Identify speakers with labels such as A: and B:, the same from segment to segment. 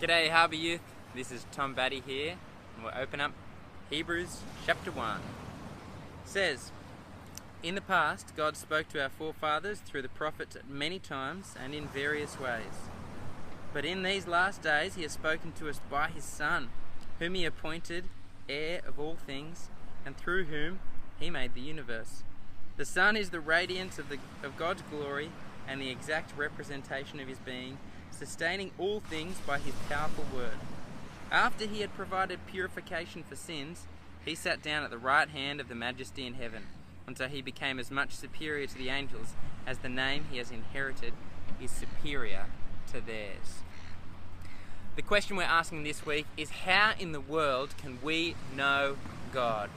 A: G'day Harbour Youth, this is Tom Batty here, and we'll open up Hebrews chapter 1. It says, "In the past, God spoke to our forefathers through the prophets at many times and in various ways. But in these last days he has spoken to us by his Son, whom he appointed heir of all things, and through whom he made the universe. The Son is the radiance of God's glory and the exact representation of his being, sustaining all things by his powerful word. After he had provided purification for sins, he sat down at the right hand of the Majesty in heaven, until he became as much superior to the angels as the name he has inherited is superior to theirs." The question we're asking this week is, how in the world can we know God?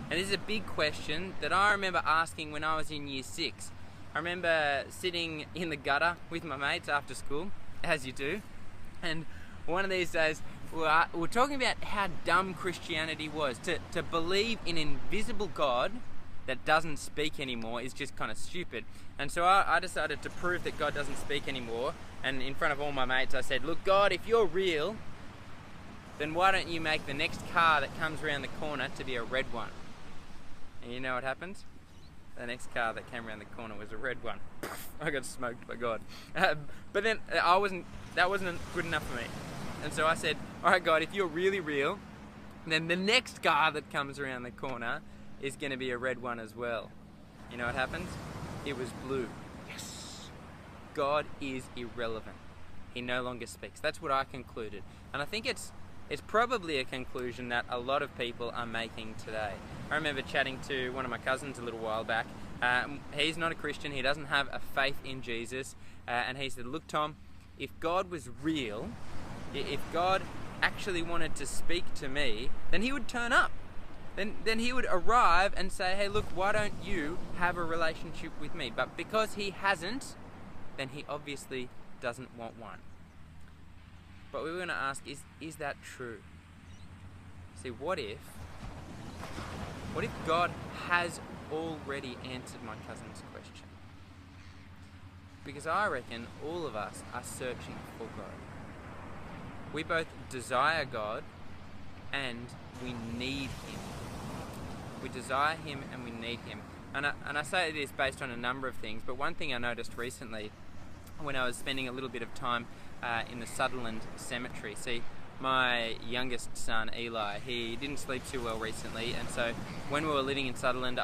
A: And this is a big question that I remember asking when I was in year 6. I remember sitting in the gutter with my mates after school, as you do, and one of these days we're talking about how dumb Christianity was. To believe in an invisible God that doesn't speak anymore is just kind of stupid. And so I decided to prove that God doesn't speak anymore, and in front of all my mates I said, "Look, God, if you're real, then why don't you make the next car that comes around the corner to be a red one?" And you know what happened? The next car that came around the corner was a red one. I got smoked by God. But then that wasn't good enough for me. And so I said, "Alright God, if you're really real, then the next car that comes around the corner is going to be a red one as well." You know what happened? It was blue. Yes! God is irrelevant. He no longer speaks. That's what I concluded. And I think it's probably a conclusion that a lot of people are making today. I remember chatting to one of my cousins a little while back. He's not a Christian. He doesn't have a faith in Jesus. And he said, "Look, Tom, if God was real, if God actually wanted to speak to me, then he would turn up. Then he would arrive and say, 'Hey, look, why don't you have a relationship with me?' But because he hasn't, then he obviously doesn't want one." But we were going to ask, is that true? See, what if God has already answered my cousin's question? Because I reckon all of us are searching for God. We both desire God and we need him. We desire him and we need him. And I say this based on a number of things, but one thing I noticed recently when I was spending a little bit of time in the Sutherland Cemetery. See, my youngest son, Eli, he didn't sleep too well recently, and so when we were living in Sutherland,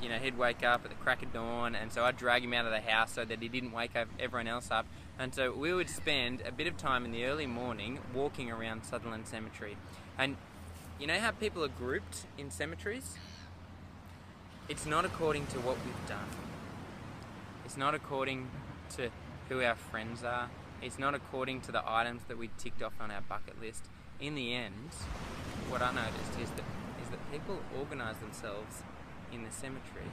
A: he'd wake up at the crack of dawn, and so I'd drag him out of the house so that he didn't wake everyone else up. And so we would spend a bit of time in the early morning walking around Sutherland Cemetery. And you know how people are grouped in cemeteries? It's not according to what we've done. It's not according to who our friends are. It's not according to the items that we ticked off on our bucket list. In the end, what I noticed is that people organise themselves in the cemetery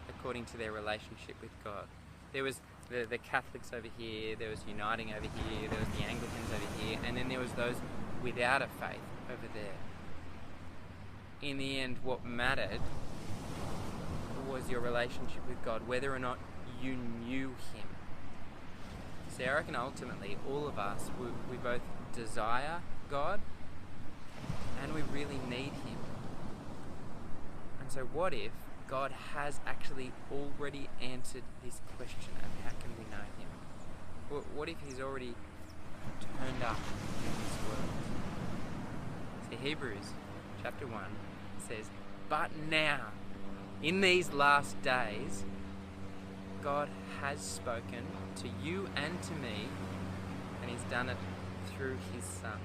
A: according to their relationship with God. There was the Catholics over here, there was Uniting over here, there was the Anglicans over here, and then there was those without a faith over there. In the end, what mattered was your relationship with God, whether or not you knew him. See, I reckon ultimately all of us, we both desire God and we really need him. And so what if God has actually already answered this question of how can we know him? What if he's already turned up in this world? See, Hebrews chapter 1 says, "But now, in these last days, God has spoken to you and to me, and he's done it through his Son."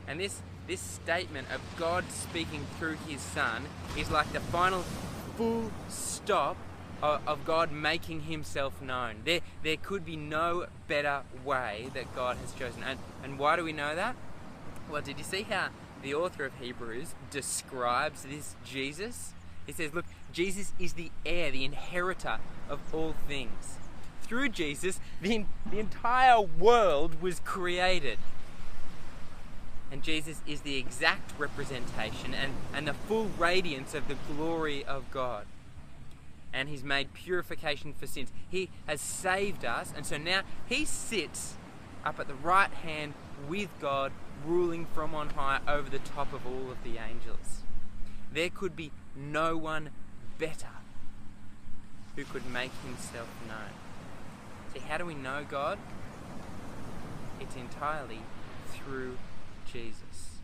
A: And this statement of God speaking through his Son is like the final full stop of God making himself known. There could be no better way that God has chosen. And why do we know that? Well, did you see how the author of Hebrews describes this Jesus? He says, look, Jesus is the heir, the inheritor of all things. Through Jesus, the entire world was created. And Jesus is the exact representation and the full radiance of the glory of God. And he's made purification for sins. He has saved us, and so now he sits up at the right hand with God, ruling from on high over the top of all of the angels. There could be no one better who could make himself known. See, how do we know God? It's entirely through Jesus.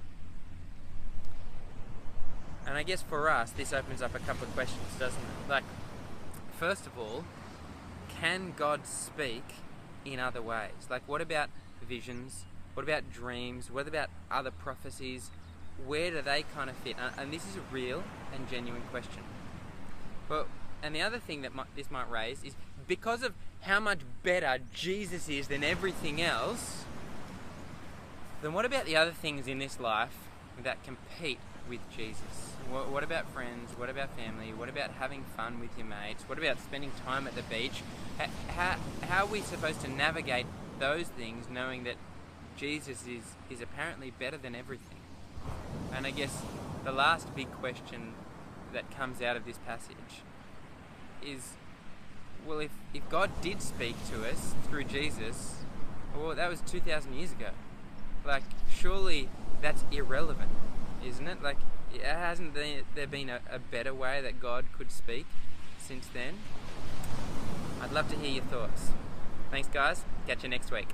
A: And I guess for us, this opens up a couple of questions, doesn't it? Like, first of all, can God speak in other ways? Like, what about visions? What about dreams? What about other prophecies? Where do they kind of fit? And this is a real and genuine question. But, and the other thing that this might raise is, because of how much better Jesus is than everything else, then what about the other things in this life that compete with Jesus? What about friends? What about family? What about having fun with your mates? What about spending time at the beach? How are we supposed to navigate those things knowing that Jesus is apparently better than everything? And I guess the last big question that comes out of this passage is, well, if God did speak to us through Jesus, well, that was 2,000 years ago. Like, surely that's irrelevant, isn't it? Like, hasn't there been a better way that God could speak since then? I'd love to hear your thoughts. Thanks, guys. Catch you next week.